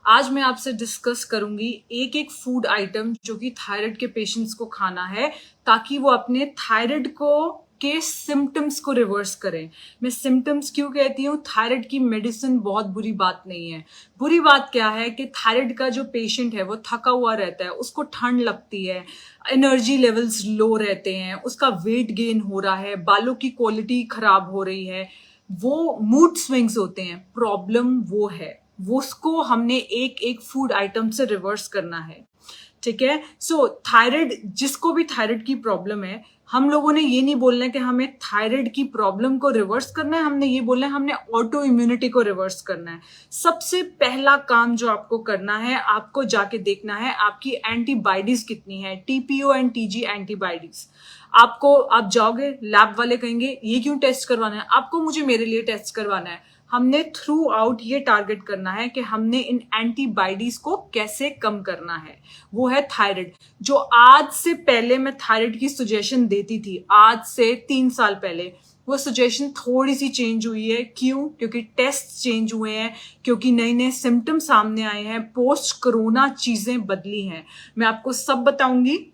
आज मैं आपसे डिस्कस करूंगी एक एक फूड आइटम जो कि थायराइड के पेशेंट्स को खाना है ताकि वो अपने थायराइड को के सिम्टम्स को रिवर्स करें। मैं सिम्टम्स क्यों कहती हूँ? थायराइड की मेडिसिन बहुत बुरी बात नहीं है। बुरी बात क्या है कि थायराइड का जो पेशेंट है वो थका हुआ रहता है, उसको ठंड लगती है, एनर्जी लेवल्स लो रहते हैं, उसका वेट गेन हो रहा है, बालों की क्वालिटी खराब हो रही है, वो मूड स्विंग्स होते हैं। प्रॉब्लम वो है, वो उसको हमने एक एक फूड आइटम से रिवर्स करना है। ठीक है। सो थायराइड, जिसको भी थायराइड की प्रॉब्लम है, हम लोगों ने ये नहीं बोलना है कि हमें थायराइड की प्रॉब्लम को रिवर्स करना है, हमने ये बोलना है हमने ऑटो इम्यूनिटी को रिवर्स करना है। सबसे पहला काम जो आपको करना है, आपको जाके देखना है आपकी एंटीबॉडीज कितनी है, टीपीओ एंड टीजी एंटीबॉडीज। आप जाओगे, लैब वाले कहेंगे ये क्यों टेस्ट करवाना है आपको? मुझे मेरे लिए टेस्ट करवाना है। हमने थ्रू आउट ये टारगेट करना है कि हमने इन एंटीबॉडीज को कैसे कम करना है। वो है थायराइड। जो आज से पहले मैं थायराइड की सजेशन देती थी, आज से 3 साल पहले, वो सजेशन थोड़ी सी चेंज हुई है। क्यों? क्योंकि टेस्ट चेंज हुए हैं, क्योंकि नए नए सिम्टम सामने आए हैं, पोस्ट कोरोना चीजें बदली हैं। मैं आपको सब बताऊंगी,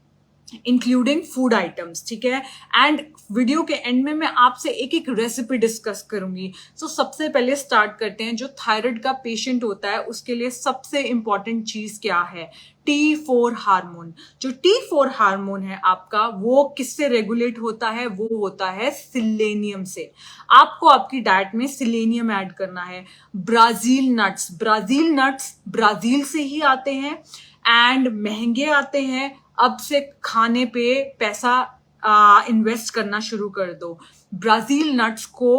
इंक्लूडिंग फूड आइटम्स। ठीक है। एंड वीडियो के एंड में मैं आपसे एक एक रेसिपी डिस्कस करूंगी। सबसे पहले स्टार्ट करते हैं। जो थायराइड का पेशेंट होता है उसके लिए सबसे इंपॉर्टेंट चीज क्या है? T4 hormone. जो T4 हार्मोन है आपका, वो किससे रेगुलेट होता है? वो होता है सिलेनियम से। आपको आपकी डाइट में सिलेनियम ऐड करना है। ब्राजील नट्स ब्राजील से ही आते हैं एंड महंगे आते हैं। अब से खाने पे पैसा इन्वेस्ट करना शुरू कर दो। ब्राजील नट्स को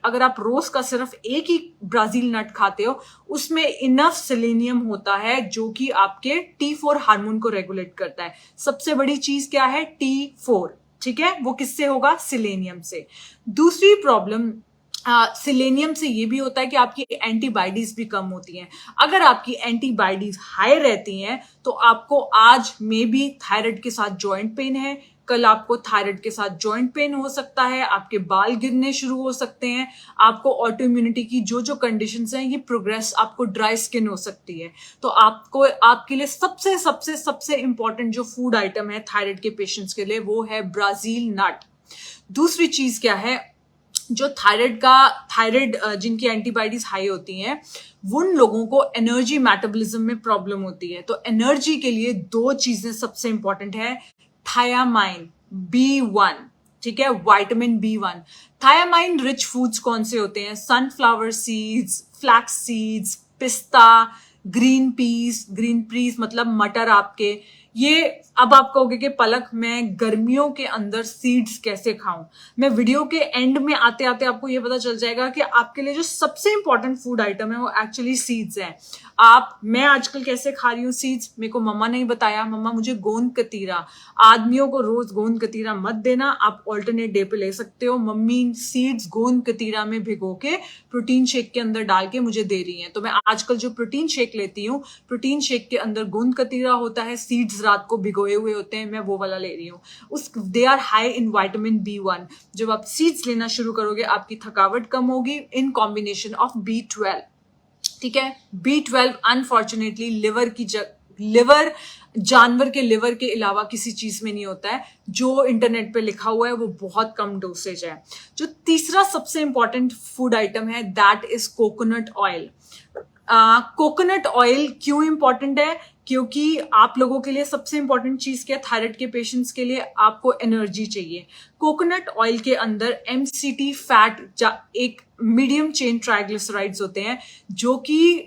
अगर आप रोज का सिर्फ एक ही ब्राजील नट खाते हो, उसमें इनफ सेलेनियम होता है जो कि आपके T4 हार्मोन को रेगुलेट करता है। सबसे बड़ी चीज क्या है? T4। ठीक है। वो किससे होगा? सेलेनियम से। दूसरी प्रॉब्लम सिलेनियम से ये भी होता है कि आपकी एंटीबॉडीज भी कम होती हैं। अगर आपकी एंटीबॉडीज हाई रहती हैं तो आपको आज में भी थायराइड के साथ जॉइंट पेन है, कल आपको थायराइड के साथ जॉइंट पेन हो सकता है, आपके बाल गिरने शुरू हो सकते हैं, आपको ऑटो इम्यूनिटी की जो जो कंडीशंस हैं ये प्रोग्रेस, आपको ड्राई स्किन हो सकती है। तो आपके लिए सबसे सबसे सबसे इंपॉर्टेंट जो फूड आइटम है थायराइड के पेशेंट्स के लिए, वो है ब्राजील नट। दूसरी चीज क्या है? जो थायराइड जिनकी एंटीबॉडीज हाई होती हैं, उन लोगों को एनर्जी मेटाबॉलिज्म में प्रॉब्लम होती है। तो एनर्जी के लिए 2 चीजें सबसे इंपॉर्टेंट है। थायामाइन B1, ठीक है, vitamin B1। Thiamine rich foods कौन से होते हैं? सनफ्लावर सीड्स, फ्लैक्स सीड्स, पिस्ता, ग्रीन पीस मतलब मटर आपके। ये अब आप कहोगे कि पलक, मैं गर्मियों के अंदर सीड्स कैसे खाऊं? मैं वीडियो के एंड में आते आते आपको ये पता चल जाएगा कि आपके लिए जो सबसे इंपॉर्टेंट फूड आइटम है वो एक्चुअली सीड्स है। मैं आजकल कैसे खा रही हूँ सीड्स? मेरे को मम्मा ने ही बताया। मम्मा मुझे गोंद कतीरा, आदमियों को रोज गोंद कतीरा मत देना, आप ऑल्टरनेट डे पे ले सकते हो। मम्मी सीड्स गोंद कतीरा में भिगो के प्रोटीन शेक के अंदर डाल के मुझे दे रही हैं। तो मैं आजकल जो प्रोटीन शेक लेती हूँ, प्रोटीन शेक के अंदर गोंद कतीरा होता है, सीड्स रात को भिगोए हुए होते हैं, मैं वो वाला ले रही हूँ। They are high in vitamin B1। जब आप सीड्स लेना शुरू करोगे, आपकी थकावट कम होगी इन कॉम्बिनेशन ऑफ B12। ठीक है। B12 अनफॉर्चुनेटली लिवर, जानवर के लिवर के अलावा किसी चीज में नहीं होता है। जो इंटरनेट पे लिखा हुआ है वो बहुत कम डोसेज है। जो तीसरा सबसे इंपॉर्टेंट फूड आइटम है, that is coconut oil. Coconut oil क्यों इंपॉर्टेंट है? क्योंकि आप लोगों के लिए सबसे इंपॉर्टेंट चीज क्या है? थायराइड के पेशेंट्स के लिए आपको एनर्जी चाहिए। कोकोनट ऑयल के अंदर MCT फैट, एक मीडियम चेन ट्राइग्लिसराइड्स होते हैं जो कि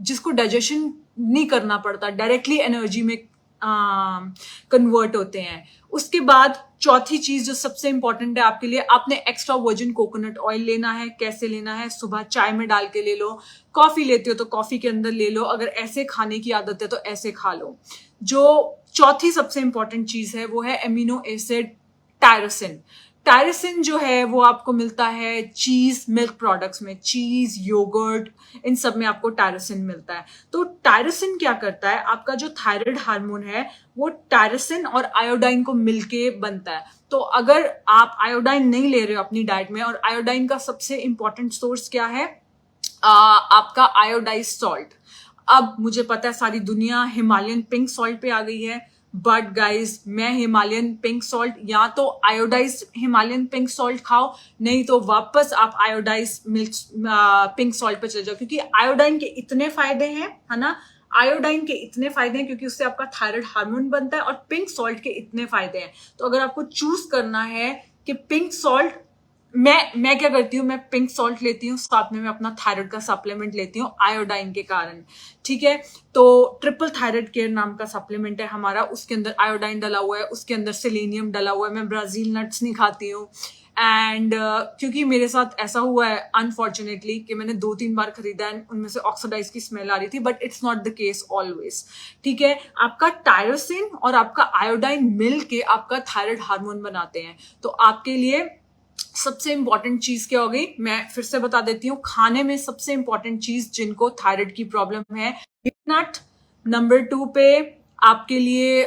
जिसको डाइजेशन नहीं करना पड़ता, डायरेक्टली एनर्जी में कन्वर्ट होते हैं। उसके बाद चौथी चीज जो सबसे इंपॉर्टेंट है आपके लिए, आपने एक्स्ट्रा वर्जिन कोकोनट ऑयल लेना है। कैसे लेना है? सुबह चाय में डाल के ले लो, कॉफी लेते हो तो कॉफी के अंदर ले लो, अगर ऐसे खाने की आदत है तो ऐसे खा लो। जो चौथी सबसे इंपॉर्टेंट चीज है वो है एमिनो एसिड टायरोसिन। टायरोसिन जो है वो आपको मिलता है चीज, मिल्क प्रोडक्ट्स में, चीज, योगर्ट, इन सब में आपको टायरोसिन मिलता है। तो टायरोसिन क्या करता है? आपका जो थायराइड हार्मोन है वो टायरोसिन और आयोडाइन को मिलके बनता है। तो अगर आप आयोडाइन नहीं ले रहे हो अपनी डाइट में, और आयोडाइन का सबसे इंपॉर्टेंट सोर्स क्या है? आपका आयोडाइज सॉल्ट। अब मुझे पता है सारी दुनिया हिमालयन पिंक सॉल्ट पे आ गई है, बट गाइज मैं हिमालयन पिंक सॉल्ट, या तो आयोडाइज हिमालयन पिंक सॉल्ट खाओ, नहीं तो वापस आप आयोडाइज मिल्क पिंक सॉल्ट पे चले जाओ, क्योंकि आयोडाइन के इतने फायदे हैं, है ना, आयोडाइन के इतने फायदे हैं क्योंकि उससे आपका थायराइड हार्मोन बनता है, और पिंक सॉल्ट के इतने फायदे हैं। तो अगर आपको चूज करना है कि पिंक सॉल्ट, मैं क्या करती हूँ, मैं पिंक सॉल्ट लेती हूँ, साथ में मैं अपना थायराइड का सप्लीमेंट लेती हूँ आयोडाइन के कारण, ठीक है। तो ट्रिपल थायराइड केयर नाम का सप्लीमेंट है हमारा, उसके अंदर आयोडाइन डला हुआ है, उसके अंदर सेलेनियम डला हुआ है। मैं ब्राजील नट्स नहीं खाती हूँ, एंड क्योंकि मेरे साथ ऐसा हुआ है अनफॉर्चुनेटली कि मैंने 2-3 बार खरीदा है, उनमें से ऑक्सीडाइज की स्मेल आ रही थी, but it's not the case always, ठीक है। आपका टायरोसिन और आपका आयोडाइन मिल के आपका थायराइड हार्मोन बनाते हैं। तो आपके लिए सबसे इंपॉर्टेंट चीज क्या होगी, मैं फिर से बता देती हूँ, खाने में सबसे इंपॉर्टेंट चीज जिनको थायराइड की प्रॉब्लम है, नट। नंबर 2 पे आपके लिए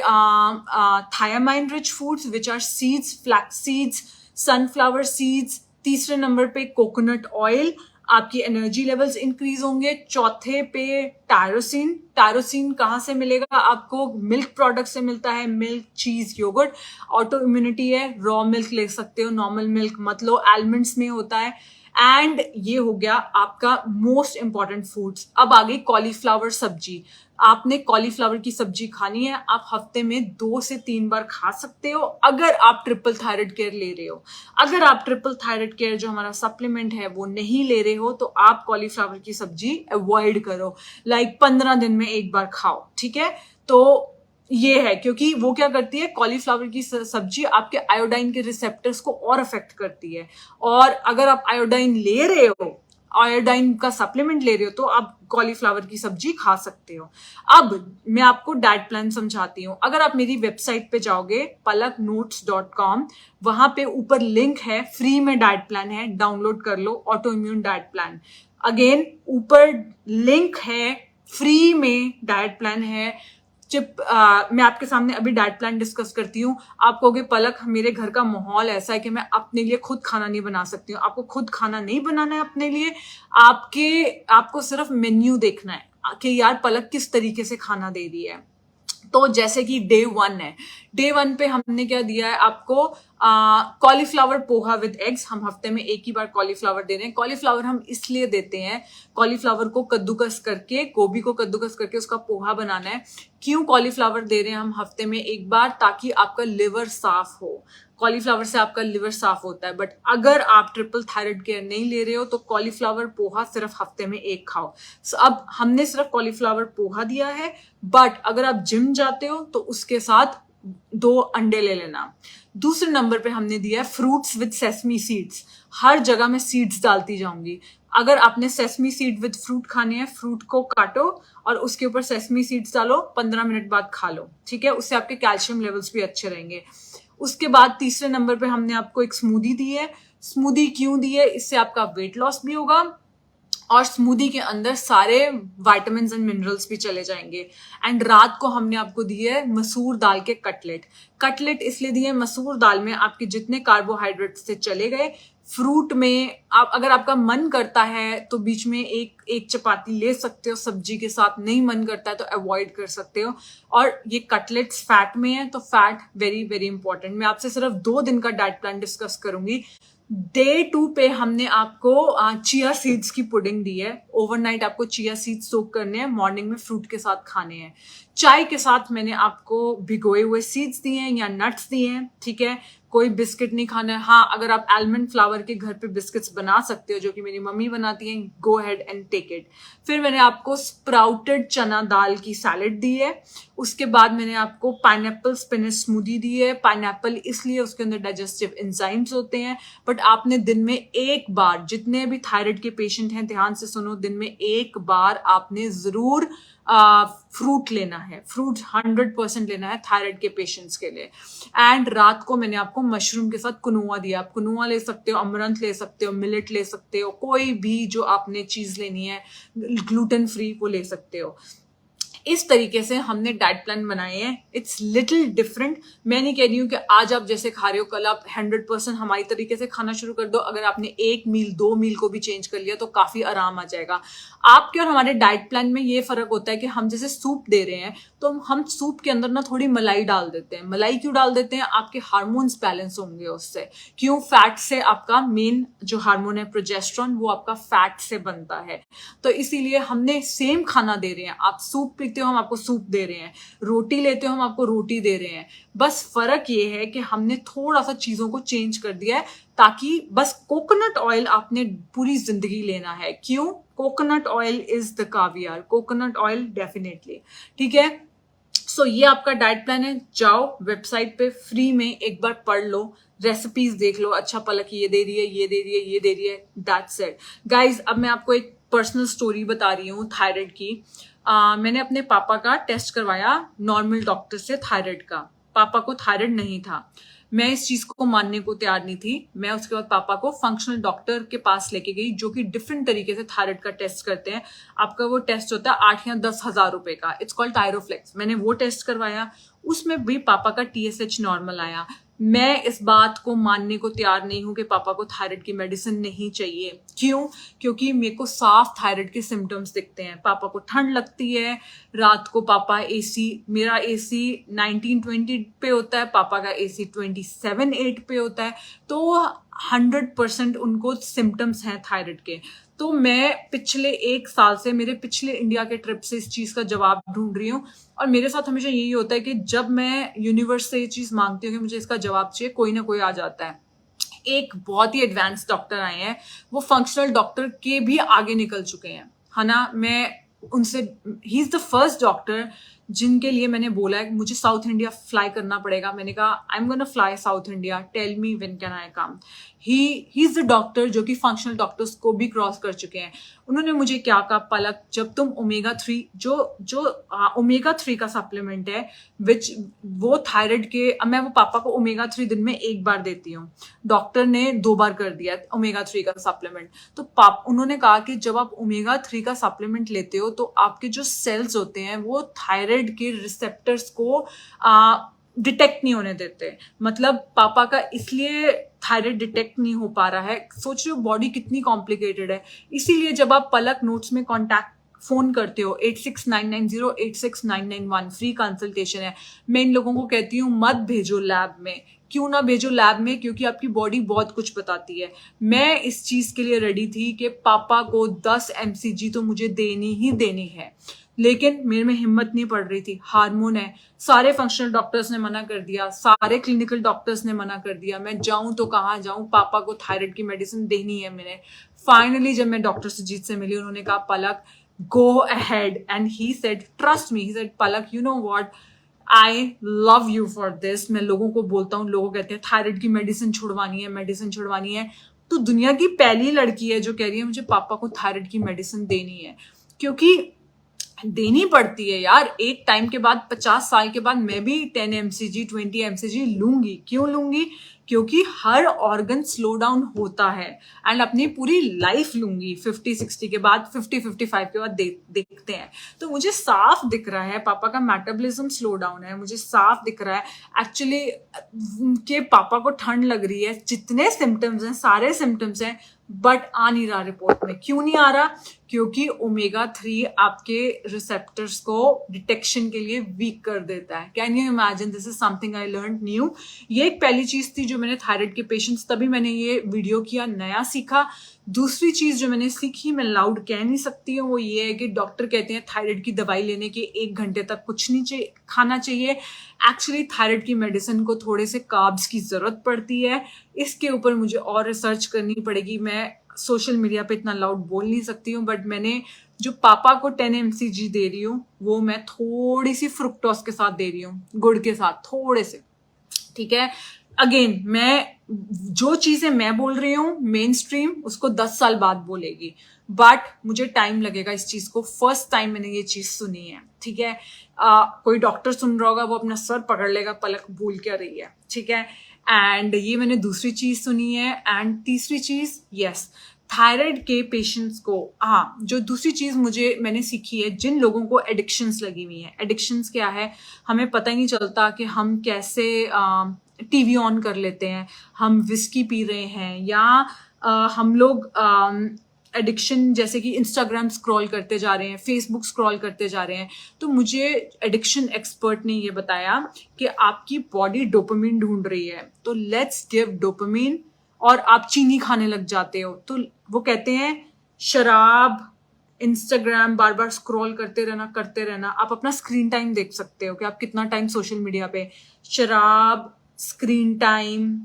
thiamine rich foods which are seeds, flax seeds, sunflower seeds. तीसरे नंबर पे कोकोनट ऑयल, आपकी एनर्जी लेवल्स इंक्रीज होंगे। चौथे पे टायरोसिन। टायरोसिन कहाँ से मिलेगा आपको, मिल्क प्रोडक्ट से मिलता है, मिल्क, चीज, योगर्ट। ऑटो इम्यूनिटी है, रॉ मिल्क ले सकते हो, नॉर्मल मिल्क मत लो, आलमंड्स में होता है। एंड ये हो गया आपका मोस्ट इंपॉर्टेंट फूड्स। अब आ गई कॉलीफ्लावर सब्जी। आपने कॉलीफ्लावर की सब्जी खानी है, आप हफ्ते में 2 से 3 बार खा सकते हो अगर आप ट्रिपल थायराइड केयर ले रहे हो। अगर आप ट्रिपल थायराइड केयर जो हमारा सप्लीमेंट है वो नहीं ले रहे हो, तो आप कॉलीफ्लावर की सब्जी अवॉइड करो, लाइक 15 दिन में 1 बार खाओ, ठीक है। तो ये है, क्योंकि वो क्या करती है, कॉलीफ्लावर की सब्जी आपके आयोडाइन के रिसेप्टर्स को और अफेक्ट करती है, और अगर आप आयोडाइन ले रहे हो, आयोडाइन का सप्लीमेंट ले रहे हो, तो आप कॉलीफ्लावर की सब्जी खा सकते हो। अब मैं आपको डाइट प्लान समझाती हूँ। अगर आप मेरी वेबसाइट पे जाओगे palaknotes.com, वहां पे ऊपर लिंक है, फ्री में डाइट प्लान है, डाउनलोड कर लो, autoimmune diet plan. Again ऊपर लिंक है, फ्री में डाइट प्लान है। जब मैं आपके सामने अभी डाइट प्लान डिस्कस करती हूँ, आप कहोगे पलक मेरे घर का माहौल ऐसा है कि मैं अपने लिए खुद खाना नहीं बना सकती हूँ। आपको खुद खाना नहीं बनाना है अपने लिए, आपको सिर्फ मेन्यू देखना है कि यार पलक किस तरीके से खाना दे रही है। तो जैसे कि डे 1 है, डे 1 पे हमने क्या दिया है आपको, कॉलीफ्लावर पोहा विद एग्स। हम हफ्ते में 1 ही बार कॉलीफ्लावर दे रहे हैं। कॉलीफ्लावर हम इसलिए देते हैं, कॉलीफ्लावर को कद्दूकस करके, गोभी को कद्दूकस करके उसका पोहा बनाना है। क्यों कॉलीफ्लावर दे रहे हैं हम हफ्ते में 1 बार, ताकि आपका लिवर साफ हो। कॉलीफ्लावर से आपका लिवर साफ होता है। बट अगर आप ट्रिपल थायराइड केयर नहीं ले रहे हो, तो कॉलीफ्लावर पोहा सिर्फ हफ्ते में 1 खाओ। अब हमने सिर्फ कॉलीफ्लावर पोहा दिया है, बट अगर आप जिम जाते हो तो उसके साथ 2 अंडे ले लेना। दूसरे नंबर पे हमने दिया है फ्रूट्स विद सेसमी सीड्स। हर जगह मैं सीड्स डालती जाऊंगी। अगर आपने सेसमी सीड विद फ्रूट खाने हैं, फ्रूट को काटो और उसके ऊपर सेसमी सीड्स डालो, 15 मिनट बाद खा लो, ठीक है। उससे आपके कैल्शियम लेवल्स भी अच्छे रहेंगे। उसके बाद तीसरे नंबर पे हमने आपको एक स्मूदी दी है। स्मूदी क्यों दी है, इससे आपका वेट लॉस भी होगा, और स्मूदी के अंदर सारे विटामिन्स एंड मिनरल्स भी चले जाएंगे। एंड रात को हमने आपको दी है मसूर दाल के कटलेट। कटलेट इसलिए दिए, मसूर दाल में आपके जितने कार्बोहाइड्रेट्स से चले गए। फ्रूट में आप, अगर आपका मन करता है तो बीच में एक चपाती ले सकते हो सब्जी के साथ, नहीं मन करता है तो अवॉइड कर सकते हो। और ये कटलेट्स फैट में है, तो फैट वेरी वेरी इंपॉर्टेंट। मैं आपसे सिर्फ 2 दिन का डाइट प्लान डिस्कस करूंगी। डे 2 पे हमने आपको चिया सीड्स की पुडिंग दी है। ओवरनाइट आपको चिया सीड्स सोक करने हैं, मॉर्निंग में फ्रूट के साथ खाने हैं। चाय के साथ मैंने आपको भिगोए हुए सीड्स दिए हैं या नट्स दिए हैं, ठीक है। कोई बिस्किट नहीं खाना है। हाँ, अगर आप आलमंड फ्लावर के घर पे बिस्किट्स बना सकते हो, जो कि मेरी मम्मी बनाती हैं, गो हेड एंड टेक इट। फिर मैंने आपको स्प्राउटेड चना दाल की सैलेड दी है। उसके बाद मैंने आपको पाइनएप्पल स्पिनच स्मूदी दी है। पाइनएप्पल इसलिए उसके अंदर डाइजेस्टिव एंजाइम्स होते हैं। बट आपने दिन में 1 बार, जितने भी थायराइड के पेशेंट हैं ध्यान से सुनो, दिन में 1 बार आपने जरूर फ्रूट लेना है। फ्रूट 100% लेना है थायराइड के पेशेंट्स के लिए। एंड रात को मैंने आपको मशरूम के साथ कुनुआ दिया। आप कुनुआ ले सकते हो, अमरंथ ले सकते हो, मिलेट ले सकते हो, कोई भी जो आपने चीज लेनी है ग्लूटेन फ्री वो ले सकते हो। इस तरीके से हमने डाइट प्लान बनाए हैं। It's little different. मैं नहीं कह रही हूँ कि आज आप जैसे खा रहे हो कल आप 100% हमारी तरीके से खाना शुरू कर दो। अगर आपने 1 मील 2 मील को भी चेंज कर लिया तो काफी आराम आ जाएगा। आपके और हमारे डाइट प्लान में ये फर्क होता है कि हम जैसे सूप दे रहे हैं तो हम सूप के अंदर ना थोड़ी मलाई डाल देते हैं। मलाई क्यों डाल देते हैं? आपके हार्मोन्स बैलेंस होंगे उससे। क्यों? फैट से आपका मेन जो हार्मोन है प्रोजेस्टेरॉन, वो आपका फैट से बनता है। तो इसीलिए हमने सेम खाना दे रहे हैं। आप सूप पीते हो, हम आपको सूप दे रहे हैं। रोटी लेते हो, हम आपको रोटी दे रहे हैं। बस फर्क ये है कि हमने थोड़ा सा चीजों को चेंज कर दिया है, ताकि बस कोकोनट ऑयल आपने पूरी जिंदगी लेना है। क्यों? Coconut oil is the caviar. Coconut oil definitely. ठीक है। सो ये आपका डाइट प्लान है। जाओ वेबसाइट पे फ्री में एक बार पढ़ लो, रेसिपीज देख लो। अच्छा पलक ये दे रही है, ये दे रही है, ये दे रही है। That's it guys. अब मैं आपको एक पर्सनल स्टोरी बता रही हूँ थायराइड की। मैंने अपने पापा का टेस्ट करवाया नॉर्मल डॉक्टर से थायराइड का। पापा को थायराइड नहीं था। मैं इस चीज को मानने को तैयार नहीं थी। मैं उसके बाद पापा को फंक्शनल डॉक्टर के पास लेके गई, जो कि डिफरेंट तरीके से थायराइड का टेस्ट करते हैं। आपका वो टेस्ट होता है 8 या 10 हजार रुपए का। It's called Thyroflex. मैंने वो टेस्ट करवाया, उसमें भी पापा का TSH नॉर्मल आया। मैं इस बात को मानने को तैयार नहीं हूं कि पापा को थायराइड की मेडिसिन नहीं चाहिए। क्यों? क्योंकि मेरे को साफ थायराइड के सिम्टम्स दिखते हैं। पापा को ठंड लगती है, रात को पापा मेरा AC 19-20 पे होता है, पापा का AC 27-8 पे होता है। तो 100% उनको सिम्टम्स हैं थायराइड के। तो मैं पिछले 1 साल से, मेरे पिछले इंडिया के ट्रिप से इस चीज का जवाब ढूंढ रही हूँ। और मेरे साथ हमेशा यही होता है कि जब मैं यूनिवर्स से ये चीज मांगती हूँ कि मुझे इसका जवाब चाहिए, कोई ना कोई आ जाता है। एक बहुत ही एडवांस डॉक्टर आए हैं, वो फंक्शनल डॉक्टर के भी आगे निकल चुके हैं, है ना। मैं उनसे, ही इज द फर्स्ट डॉक्टर जिनके लिए मैंने बोला है मुझे साउथ इंडिया फ्लाई करना पड़ेगा। मैंने कहा I am gonna fly south India, tell me when can I come. He is the doctor जो कि फंक्शनल डॉक्टर्स को भी क्रॉस कर चुके हैं। उन्होंने मुझे क्या कहा, पलक जब तुम ओमेगा 3 जो ओमेगा 3 का सप्लीमेंट है, विच वो थायराइड के, मैं वो पापा को ओमेगा 3 दिन में 1 बार देती हूँ। डॉक्टर ने 2 बार कर दिया ओमेगा 3 का सप्लीमेंट। तो उन्होंने कहा कि जब आप ओमेगा 3 का सप्लीमेंट लेते हो तो आपके जो सेल्स होते हैं वो थायराइड के रिसेप्टर्स को डिटेक्ट नहीं होने देते। मतलब पापा का इसलिए थायराइड डिटेक्ट नहीं हो पा रहा है। सोच रहे हो बॉडी कितनी कॉम्प्लिकेटेड है। इसीलिए जब आप पलक नोट्स में कॉन्टैक्ट फोन करते हो 8699086991, फ्री कंसल्टेशन है। मैं इन लोगों को कहती हूँ मत भेजो लैब में। क्यों ना भेजो लैब में? क्योंकि आपकी बॉडी बहुत कुछ बताती है। मैं इस चीज के लिए रेडी थी कि पापा को 10 mcg तो मुझे देनी ही देनी है, लेकिन मेरे में हिम्मत नहीं पड़ रही थी। हार्मोन है, सारे फंक्शनल डॉक्टर्स ने मना कर दिया, सारे क्लिनिकल डॉक्टर्स ने मना कर दिया। मैं जाऊं तो कहाँ जाऊं? पापा को थायराइड की मेडिसिन देनी है मैंने। फाइनली जब मैं डॉक्टर सुजीत से मिली, उन्होंने कहा पलक go ahead, and he said trust me, he said Palak, you know what, I love you for this। मैं लोगों को बोलता हूँ, लोग कहते हैं थायराइड की मेडिसिन छुड़वानी है, मेडिसिन छुड़वानी है। तो दुनिया की पहली लड़की है जो कह रही है मुझे पापा को थायराइड की मेडिसिन देनी है। क्योंकि देनी पड़ती है यार। एक टाइम के बाद, 50 साल के बाद मैं भी 10 mcg 20 mcg लूंगी। क्यों लूंगी? क्योंकि हर ऑर्गन स्लो डाउन होता है। एंड अपनी पूरी लाइफ लूंगी 50-60 के बाद, 50-55 के बाद देखते हैं। तो मुझे साफ दिख रहा है पापा का मेटाबॉलिज्म स्लो डाउन है। मुझे साफ दिख रहा है एक्चुअली कि पापा को ठंड लग रही है। जितने सिम्टम्स हैं सारे सिम्टम्स हैं, बट आ नहीं रहा रिपोर्ट में। क्यों नहीं आ रहा? क्योंकि ओमेगा 3 आपके रिसेप्टर्स को डिटेक्शन के लिए वीक कर देता है। Can you imagine? This is something I learn new. ये एक पहली चीज थी जो मैंने थायराइड के पेशेंट्स, तभी मैंने ये वीडियो किया, नया सीखा। दूसरी चीज जो मैंने सीखी, मैं लाउड कह नहीं सकती हूँ, वो ये है कि डॉक्टर कहते हैं थायराइड की दवाई लेने के 1 घंटे तक कुछ नहीं खाना चाहिए। एक्चुअली थायराइड की मेडिसिन को थोड़े से कार्ब्स की जरूरत पड़ती है। इसके ऊपर मुझे और रिसर्च करनी पड़ेगी। मैं सोशल मीडिया पे इतना लाउड बोल नहीं सकती हूँ। बट मैंने जो पापा को 10 mcg दे रही हूँ, वो मैं थोड़ी सी फ्रुक्टोज के साथ दे रही हूँ, गुड़ के साथ थोड़े से। ठीक है। अगेन, मैं जो चीजें मैं बोल रही हूँ मेन स्ट्रीम उसको 10 साल बाद बोलेगी, बट मुझे टाइम लगेगा इस चीज को। फर्स्ट टाइम मैंने ये चीज सुनी है। ठीक है। कोई डॉक्टर सुन रहा होगा, वो अपना सर पकड़ लेगा, पलक बोल क्या रही है। ठीक है। एंड ये मैंने दूसरी चीज सुनी है। एंड तीसरी चीज, यस, थायराइड के पेशेंट्स को, हाँ, जो दूसरी चीज मैंने सीखी है, जिन लोगों को एडिक्शंस लगी हुई है, एडिक्शंस क्या है, हमें पता ही नहीं चलता कि हम कैसे टीवी ऑन कर लेते हैं, हम विस्की पी रहे हैं, या हम लोग एडिक्शन जैसे कि इंस्टाग्राम स्क्रॉल करते जा रहे हैं, फेसबुक स्क्रॉल करते जा रहे हैं। तो मुझे एडिक्शन एक्सपर्ट ने ये बताया कि आपकी बॉडी डोपामिन ढूंढ रही है, तो लेट्स गिव डोपामिन। और आप चीनी खाने लग जाते हो, तो वो कहते हैं शराब, इंस्टाग्राम बार बार स्क्रॉल करते रहना। आप अपना स्क्रीन टाइम देख सकते हो कि आप कितना टाइम सोशल मीडिया पे, शराब, स्क्रीन टाइम,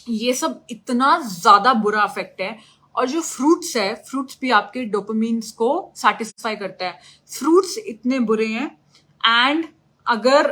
ये सब इतना ज्यादा बुरा इफेक्ट है। और जो फ्रूट्स है, फ्रूट्स भी आपके डोपामिन्स को सेटिस्फाई करता है। फ्रूट्स इतने बुरे हैं। एंड अगर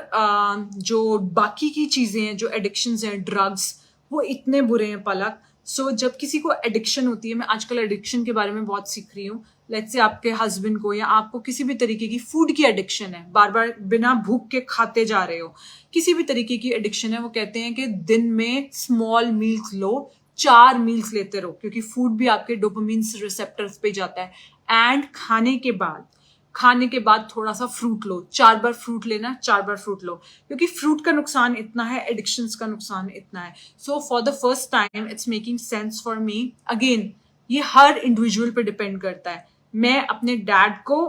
जो बाकी की चीजें हैं, जो एडिक्शंस हैं, ड्रग्स, वो इतने बुरे हैं पलक। सो जब किसी को एडिक्शन होती है, मैं आजकल एडिक्शन के बारे में बहुत सीख रही हूँ। लेट्स से आपके हस्बैंड को या आपको किसी भी तरीके की फूड की एडिक्शन है, बार बार बिना भूख के खाते जा रहे हो, किसी भी तरीके की एडिक्शन है, वो कहते हैं कि दिन में स्मॉल मील्स लो, 4 मील्स लेते रहो, क्योंकि फूड भी आपके डोपामिन रिसेप्टर्स पे जाता है। एंड खाने के बाद थोड़ा सा फ्रूट लो, 4 बार फ्रूट लेना, 4 बार फ्रूट लो, क्योंकि फ्रूट का नुकसान इतना है, एडिक्शंस का नुकसान इतना है। So for the first time it's making sense for me. Again, ये हर इंडिविजुअल पे डिपेंड करता है। मैं अपने डैड को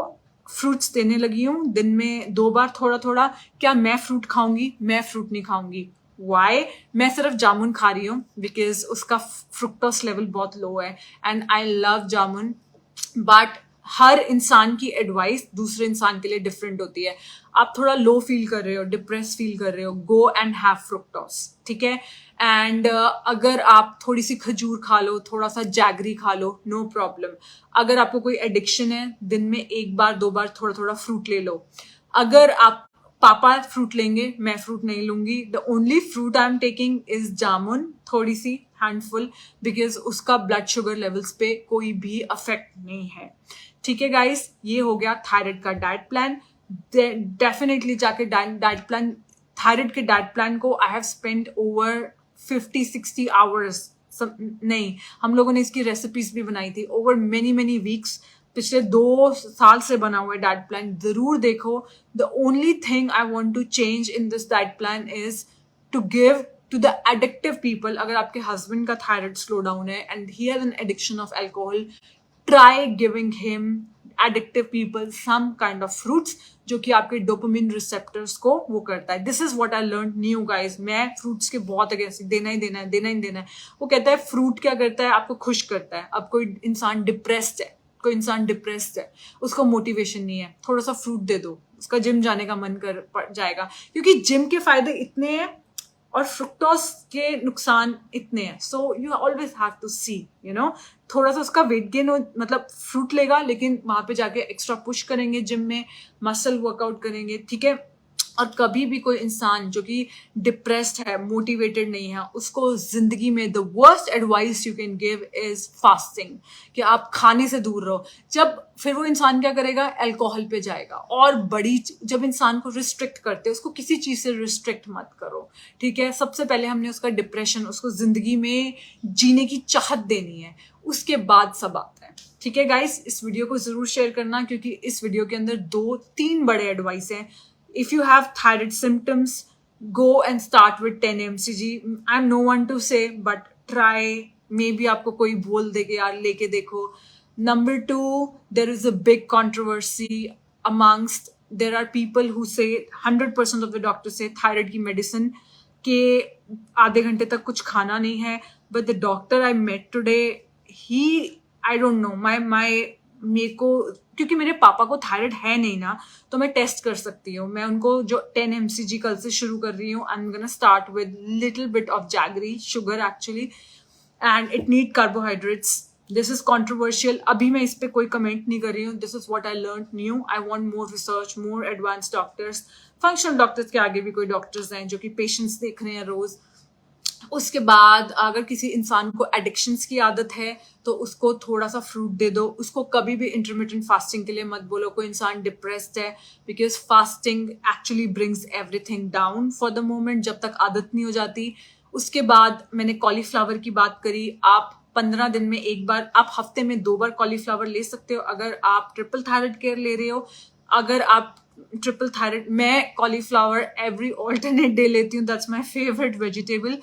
फ्रूट्स देने लगी हूँ, दिन में 2 बार थोड़ा थोड़ा। क्या मैं फ्रूट खाऊंगी? मैं फ्रूट नहीं खाऊंगी। वाई? मैं सिर्फ जामुन खा रही हूँ बिकॉज उसका फ्रुक्टोस लेवल बहुत लो है, and I love jamun. But हर इंसान की एडवाइस दूसरे इंसान के लिए डिफरेंट होती है। आप थोड़ा लो फील कर रहे हो, डिप्रेस फील कर रहे हो, गो एंड हैव फ्रुक्टोस, ठीक है। एंड अगर आप थोड़ी सी खजूर खा लो, थोड़ा सा जैगरी खा लो, नो प्रॉब्लम। अगर आपको कोई एडिक्शन है, दिन में 1 बार 2 बार थोड़ा थोड़ा फ्रूट ले लो। अगर आप पापा फ्रूट लेंगे, मैं फ्रूट नहीं लूंगी। The only fruit I am taking is jamun, थोड़ी सी हैंडफुल, बिकॉज उसका ब्लड शुगर लेवल्स पे कोई भी अफेक्ट नहीं है। ठीक है गाइस, ये हो गया थायराइड का डाइट प्लान। डेफिनेटली जाके डाइट प्लान, थायराइड के डाइट प्लान को I have spend over 50-60 hours, नहीं, हम लोगों ने इसकी रेसिपीज भी बनाई थी, ओवर मेनी वीक्स। पिछले 2 साल से बना हुआ है डाइट प्लान, जरूर देखो। The only thing I want to change in this diet plan is to give to the addictive people. अगर आपके हस्बैंड का थायराइड स्लो डाउन है and he has an addiction of alcohol, try giving him addictive people some kind of fruits जो कि आपके dopamine receptors को वो करता है। This is what I learn new guys. मैं फ्रूट्स के बहुत अगेंस्ट, देना ही देना है। वो कहता है फ्रूट क्या करता है, आपको खुश करता है। अब कोई इंसान डिप्रेस्ड है, उसको मोटिवेशन नहीं है, थोड़ा सा फ्रूट दे दो, उसका जिम जाने का मन कर पड़ जाएगा, क्योंकि जिम के फायदे इतने हैं और फ्रुक्टोज के नुकसान इतने हैं। So you always have to see, थोड़ा सा उसका वेट गेन, मतलब फ्रूट लेगा, लेकिन वहां पे जाके एक्स्ट्रा पुश करेंगे, जिम में मसल वर्कआउट करेंगे, ठीक है। और कभी भी कोई इंसान जो कि डिप्रेस्ड है, मोटिवेटेड नहीं है, उसको जिंदगी में the worst advice you can give is fasting, कि आप खाने से दूर रहो। जब फिर वो इंसान क्या करेगा, अल्कोहल पे जाएगा। और जब इंसान को रिस्ट्रिक्ट करते हैं, उसको किसी चीज से रिस्ट्रिक्ट मत करो, ठीक है। सबसे पहले हमने उसका डिप्रेशन, उसको जिंदगी में जीने की चाहत देनी है, उसके बाद सब आता है, ठीक है गाइस। इस वीडियो को जरूर शेयर करना, क्योंकि इस वीडियो के अंदर 2-3 बड़े एडवाइस हैं। If you have thyroid symptoms, go and start with 10 mcg. I'm no one to say, but try. Maybe आपको कोई बोल दे कि यार लेके देखो। Number 2, there is a big controversy amongst, there are people who say 100% of the doctors say thyroid की medicine के आधे घंटे तक कुछ खाना नहीं है। But the doctor I met today, I don't know, मेरे को, क्योंकि मेरे पापा को थायराइड है नहीं ना, तो मैं टेस्ट कर सकती हूँ। मैं उनको जो 10 mcg कल से शुरू कर रही हूँ। आई am gonna start with little bit of jaggery sugar actually, and it need carbohydrates. This is controversial, अभी मैं इस पर कोई कमेंट नहीं कर रही हूँ। This is what I learn new. I want more research, more advance doctors. Functional doctors के आगे भी कोई डॉक्टर्स हैं जो कि पेशेंट्स देख रहे हैं रोज। उसके बाद अगर किसी इंसान को एडिक्शंस की आदत है, तो उसको थोड़ा सा फ्रूट दे दो। उसको कभी भी इंटरमिटेंट फास्टिंग के लिए मत बोलो। कोई इंसान डिप्रेस्ड है, because fasting actually brings everything down for the moment, जब तक आदत नहीं हो जाती। उसके बाद मैंने कॉलीफ्लावर की बात करी, आप 15 दिन में एक बार, आप हफ्ते में 2 बार कॉलीफ्लावर ले सकते हो अगर आप ट्रिपल थायराइड केयर ले रहे हो। अगर आप ट्रिपल थायराइड, मैं कॉलीफ्लावर एवरी ऑल्टरनेट डे लेती हूँ, that's my favourite vegetable.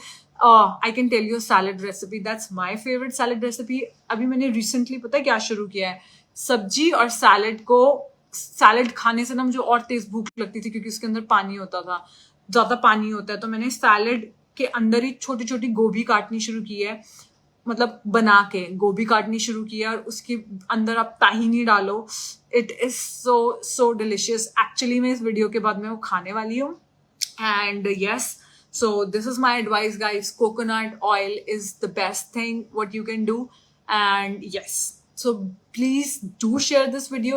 I can tell you salad recipe, that's my favourite salad recipe. अभी मैंने रिसेंटली पता है क्या शुरू किया है, सब्जी और सैलड खाने से ना मुझे और तेज भूख लगती थी क्योंकि उसके अंदर पानी होता था, ज्यादा पानी होता है, तो मैंने सैलड के अंदर ही छोटी छोटी गोभी काटनी शुरू की है, मतलब बना के गोभी काटनी शुरू की है, और उसके अंदर आप ताहीनी डालो, it is so delicious. Actually मैं इस वीडियो के बाद में वो खाने वाली हूँ। And yes, so this is my advice, guys. Coconut oil is the best thing what you can do. And yes, so please do share this video.